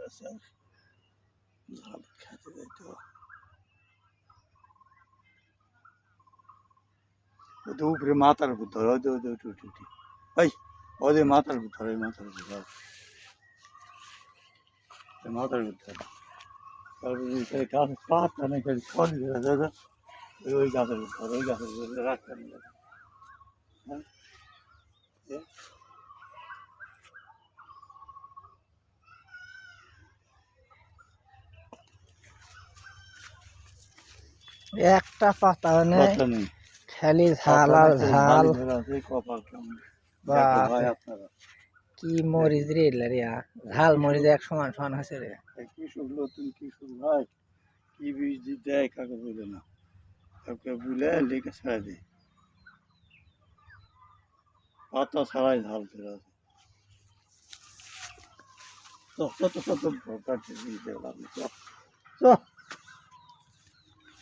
আছে ঝাল খেতে যাইতে উপরে মাথার উপর ধরে ওই ওদের মাথার উপর ধরে মাথার উপর ধরে মাথার উপর ধরে তারপরে গাছের পাতা নাকি ফল দাদা ওই গাছের উপর ধরে ওই গাছের উপর রাখতেন হ্যাঁ একটা পাতা নেই পাতা নেই খালি ঝাল আর ঝাল কপাল কেমন দেখো বাপ ভাই রে, আপনারা কি মরিচ রে এগুলা রে ঝাল মরিচ এক সমান সমান হয়েছে রে। কৃষক নতুন কৃষক ভাই কি বীজ দিয়ে দেয় কাকে বলে না কাউকে বলে লেগে ছাড়া দেয় পাতা ছাড়াই ঝাল ফেরা আছে তো কত কত কাটতে দিতে পারবে